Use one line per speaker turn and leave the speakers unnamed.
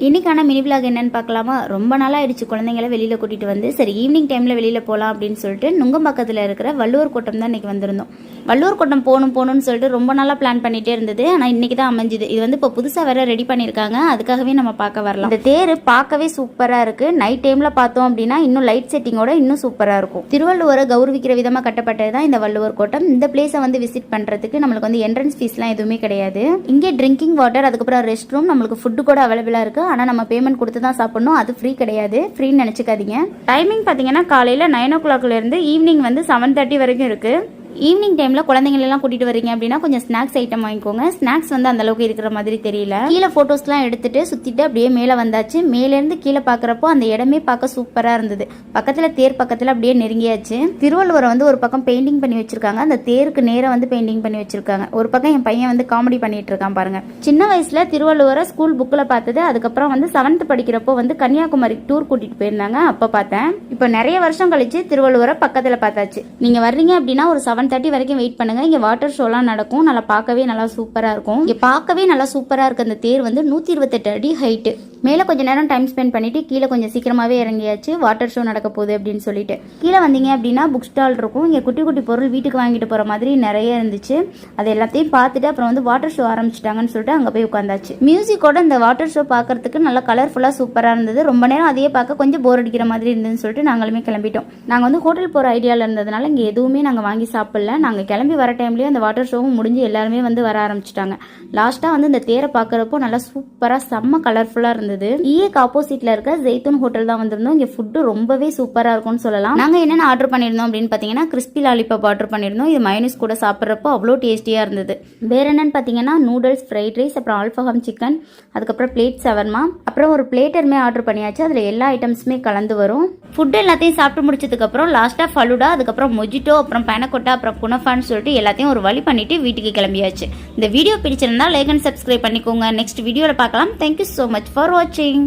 இன்னைக்கான mini vlog என்னன்னு பார்க்கலாமா. ரொம்ப நாளாக ஆயிடுச்சு குழந்தைங்களை வெளியில் கூட்டிகிட்டு வந்து. சரி ஈவினிங் டைமில் வெளியில் போகலாம் அப்படின்னு சொல்லிட்டு நுங்கம்பாக்கத்தில் இருக்கிற வள்ளுவர் கோட்டம் தான் இன்றைக்கி வந்திருந்தோம். வள்ளுவர் கோட்டம் போகணும்னு சொல்லிட்டு ரொம்ப நாளாக பிளான் பண்ணிகிட்டே இருந்தது. ஆனால் இன்றைக்கி தான் அமைஞ்சுது. இது வந்து இப்போ புதுசாக வேறு ரெடி பண்ணியிருக்காங்க. அதுக்காகவே நம்ம பார்க்க வரலாம். இந்த தேர் பார்க்கவே சூப்பராக இருக்குது. நைட் டைமில் பார்த்தோம் அப்படின்னா இன்னும் லைட் செட்டிங்கோட இன்னும் சூப்பராக இருக்கும். திருவள்ளுவரை கௌரவிக்கிற விதமாக கட்டப்பட்டது தான் இந்த வள்ளுவர் கோட்டம். இந்த பிளேஸை வந்து விசிட் பண்ணுறதுக்கு நம்மளுக்கு வந்து என்ட்ரன்ஸ் ஃபீஸ்லாம் எதுவுமே கிடையாது. இங்கே ட்ரிங்கிங் வாட்டர், அதுக்கப்புறம் ரெஸ்ட் ரூம், நம்மளுக்கு ஃபுட்டு கூட அவைலபிளாக இருக்குது. ஆனால் நம்ம பேமெண்ட் கொடுத்து தான் சாப்பிடணும். அது ஃப்ரீ கிடையாது. ஃப்ரீன்னு நினச்சிக்காதீங்க. டைமிங் பார்த்தீங்கன்னா காலையில் 9 o'clockலேருந்து ஈவினிங் வந்து 7:30 வரைக்கும் இருக்குது. ஈவினிங் டைமில் குழந்தைங்களெல்லாம் கூட்டிகிட்டு வரீங்க அப்படின்னா கொஞ்சம் ஸ்நாக்ஸ் ஐட்டம் வாங்கிக்கோங்க. ஸ்நாக்ஸ் வந்து அந்த அளவுக்கு இருக்கிற மாதிரி தெரியல. கீழே ஃபோட்டோஸ்லாம் எடுத்துட்டு சுற்றிட்டு அப்படியே மேலே வந்தாச்சு. மேலேருந்து கீழே பார்க்குறப்போ அந்த இடமே பார்க்க சூப்பராக இருந்தது. பக்கத்தில் தேர் பக்கத்தில் அப்படியே நெருங்கியாச்சு. திருவள்ளுவரை வந்து ஒரு பக்கம் பெயிண்டிங் பண்ணி வச்சிருக்காங்க. அந்த தேருக்கு நேராக வந்து பெயிண்டிங் பண்ணி வச்சிருக்காங்க. ஒரு பக்கம் என் பையன் வந்து காமெடி பண்ணிட்டு இருக்கான் பாருங்க. சின்ன வயசுல திருவள்ளுவரை ஸ்கூல் புக்கில் பார்த்தது. அதுக்கப்புறம் வந்து 7th படிக்கிறப்போ வந்து கன்னியாகுமரி டூர் கூட்டிட்டு போயிருந்தாங்க. அப்போ பார்த்தேன். இப்போ நிறைய வருஷம் கழிச்சு திருவள்ளுவரை பக்கத்தில் பார்த்தாச்சு. நீங்கள் வர்றீங்க அப்படின்னா ஒரு 7:30 வரைக்கும் வெயிட் பண்ணுங்க. இங்க வாட்டர் ஷோலாம் நடக்கும். நல்லா பார்க்கவே நல்லா சூப்பரா இருக்கும். இங்க பார்க்கவே நல்லா சூப்பரா இருக்கு. அந்த தேர் வந்து 128 அடி ஹைட். மேல கொஞ்ச நேரம் டைம் ஸ்பெண்ட் பண்ணிட்டு கீழே கொஞ்சம் சீக்கிரமாவே இறங்கியாச்சு. வாட்டர் ஷோ நடக்க போகுது அப்படின்னு சொல்லிட்டு கீழே வந்தீங்க அப்படின்னா புக் ஸ்டால் இருக்கும். இங்க குட்டி குட்டி பொருள் வீட்டுக்கு வாங்கிட்டு போற மாதிரி நிறைய இருந்துச்சு. அது எல்லாத்தையும் பார்த்துட்டு அப்புறம் வந்து வாட்டர் ஷோ ஆரம்பிச்சிட்டாங்கன்னு சொல்லிட்டு அங்க போய் உட்காந்தாச்சு. மியூசிக்கோட இந்த வாட்டர் ஷோ பார்க்கறதுக்கு நல்லா கலர்ஃபுல்லா சூப்பரா இருந்தது. ரொம்ப நேரம் அதையே பார்க்க கொஞ்சம் போர் அடிக்கிற மாதிரி இருந்ததுன்னு சொல்லிட்டு நாங்களுமே கிளம்பிட்டோம். நாங்க வந்து ஹோட்டல் போற ஐடியால இருந்ததுனால இங்க எதுவுமே நாங்க வாங்கி சாப்பிடல. நாங்கள் கிளம்பி வர டைம்லேயே அந்த வாட்டர் ஷோவும் முடிஞ்சு எல்லாருமே வந்து வர ஆரம்பிச்சிட்டாங்க. லாஸ்ட்டாக வந்து இந்த தேரை பார்க்குறப்போ நல்லா சூப்பராக செம்ம கலர்ஃபுல்லாக இருந்தது. ஈஏக்கு ஆப்போசிட்டில் இருக்க ஜெய்தூன் ஹோட்டல் தான் வந்திருந்தோம். இங்கே ஃபுட்டு ரொம்பவே சூப்பராக இருக்கும்னு சொல்லலாம். நாங்கள் என்னென்ன ஆர்டர் பண்ணியிருந்தோம் அப்படின்னு பார்த்தீங்கன்னா கிறிஸ்பி லாலிபாப் ஆர்டர் பண்ணியிருந்தோம். இது மைனஸ் கூட சாப்பிட்றப்போ அவ்வளோ டேஸ்டியாக இருந்தது. வேற என்னன்னு பார்த்தீங்கன்னா நூடுல்ஸ், ஃப்ரைட் ரைஸ், அப்புறம் ஆல்ஃபஹாம் சிக்கன், அதுக்கப்புறம் பிளேட் சவர்மா, அப்புறம் ஒரு பிளேட்டருமே ஆர்டர் பண்ணியாச்சு. அதில் எல்லா ஐட்டம்ஸுமே கலந்து வரும். ஃபுட்டு எல்லாத்தையும் சாப்பிட்டு முடிச்சதுக்கப்புறம் லாஸ்ட்டாக ஃபலுடா, அதுக்கப்புறம் மொஜிட்டோ, அப்புறம் பேனக்கோட்டா, அப்புறம் குனஃபான்னு சொல்லிட்டு எல்லாத்தையும் ஒரு வழி பண்ணிட்டு வீட்டுக்கு கிளம்பியாச்சு. இந்த வீடியோ பிடிச்சிருந்தா லைக் அண்ட் சப்ஸ்கிரைப் பண்ணிக்கோங்க. நெக்ஸ்ட் வீடியோவில் பார்க்கலாம். தேங்க்யூ ஸோ மச் ஃபார் வாட்சிங்.